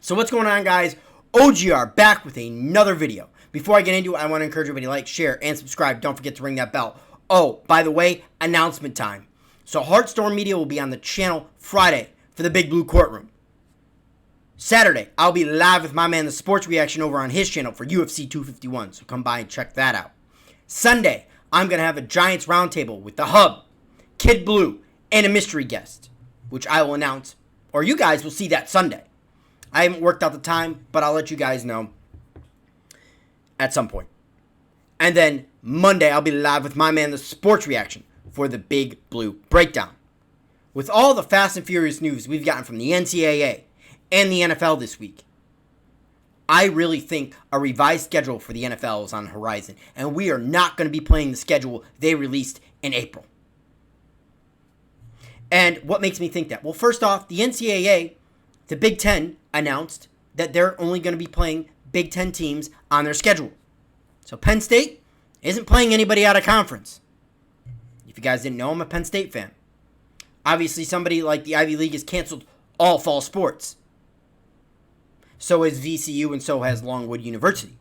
So what's going on, guys? OGR back with another video. Before I get into it, I want to encourage everybody to like, share, and subscribe. Don't forget to ring that bell. Oh, by the way, announcement time. So Heartstorm Media will be on the channel Friday for the Big Blue Courtroom. Saturday, I'll be live with my man, The Sports Reaction, over on his channel for UFC 251. So come by and check that out. Sunday, I'm going to have a Giants Roundtable with The Hub, Kid Blue, and a mystery guest, which I will announce, or you guys will see that Sunday. I haven't worked out the time, but I'll let you guys know at some point. And then Monday, I'll be live with my man, The Sports Reaction, for the Big Blue Breakdown. With all the Fast and Furious news we've gotten from the NCAA and the NFL this week, I really think a revised schedule for the NFL is on the horizon, and we are not going to be playing the schedule they released in April. And what makes me think that? Well, first off, the NCAA, the Big Ten, announced that they're only going to be playing Big Ten teams on their schedule. So Penn State isn't playing anybody out of conference. If you guys didn't know, I'm a Penn State fan. Obviously, somebody like the Ivy League has canceled all fall sports. So has VCU, and so has Longwood University.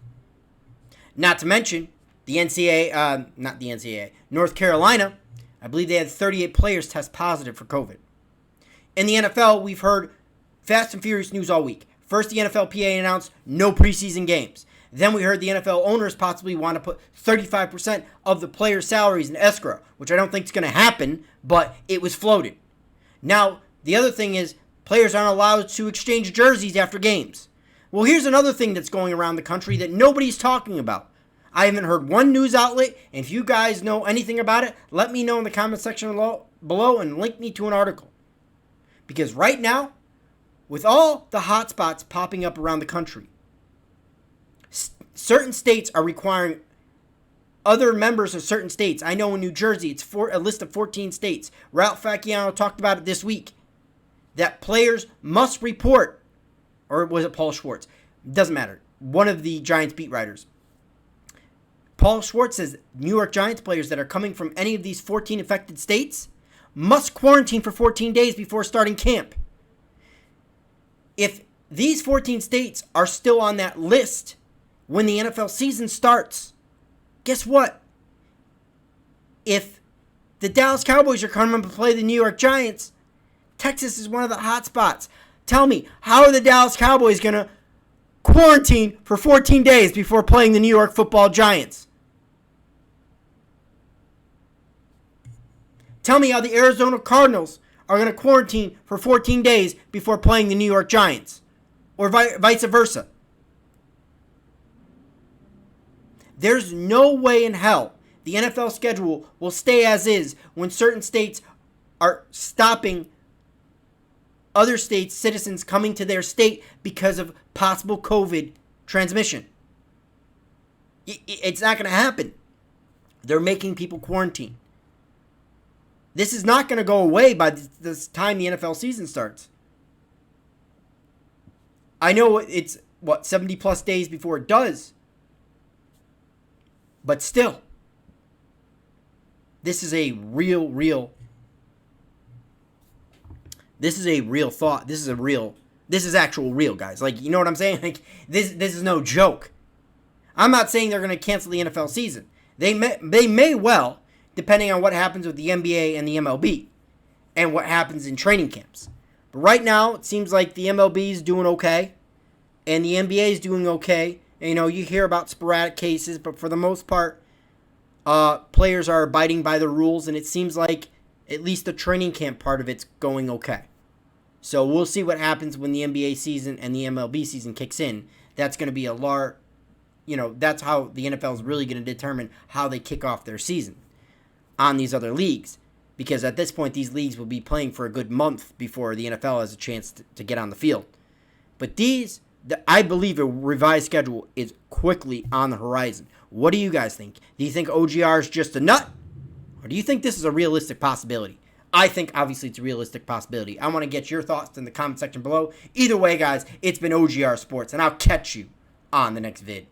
Not to mention, the North Carolina, I believe they had 38 players test positive for COVID. In the NFL, we've heard Fast and Furious news all week. First, the NFLPA announced no preseason games. Then we heard the NFL owners possibly want to put 35% of the players' salaries in escrow, which I don't think is going to happen, but it was floated. Now, the other thing is players aren't allowed to exchange jerseys after games. Well, here's another thing that's going around the country that nobody's talking about. I haven't heard one news outlet, and if you guys know anything about it, let me know in the comment section below and link me to an article. Because right now, with all the hotspots popping up around the country, certain states are requiring other members of certain states. I know in New Jersey, it's a list of 14 states. Ralph Facciano talked about it this week, that players must report, or was it Paul Schwartz? It doesn't matter. One of the Giants beat writers. Paul Schwartz says New York Giants players that are coming from any of these 14 affected states must quarantine for 14 days before starting camp. If these 14 states are still on that list when the NFL season starts, guess what? If the Dallas Cowboys are coming to play the New York Giants, Texas is one of the hot spots. Tell me, how are the Dallas Cowboys going to quarantine for 14 days before playing the New York Football Giants? Tell me how the Arizona Cardinals are going to quarantine for 14 days before playing the New York Giants, or vice versa. There's no way in hell the NFL schedule will stay as is when certain states are stopping other states' citizens coming to their state because of possible COVID transmission. It's not going to happen. They're making people quarantine. This is not going to go away by this time the NFL season starts. I know it's, 70 plus days before it does. But still, this is a real thought. This is actual real, guys. Like, you know what I'm saying? Like, this is no joke. I'm not saying they're going to cancel the NFL season. They may well, depending on what happens with the NBA and the MLB and what happens in training camps. But right now, it seems like the MLB is doing okay and the NBA is doing okay. And, you know, you hear about sporadic cases, but for the most part, players are abiding by the rules, and it seems like at least the training camp part of it's going okay. So we'll see what happens when the NBA season and the MLB season kicks in. That's going to be that's how the NFL is really going to determine how they kick off their season on these other leagues. Because at this point, these leagues will be playing for a good month before the NFL has a chance to get on the field. But I believe a revised schedule is quickly on the horizon. What do you guys think? Do you think OGR is just a nut? Or do you think this is a realistic possibility? I think, obviously, it's a realistic possibility. I want to get your thoughts in the comment section below. Either way, guys, it's been OGR Sports, and I'll catch you on the next vid.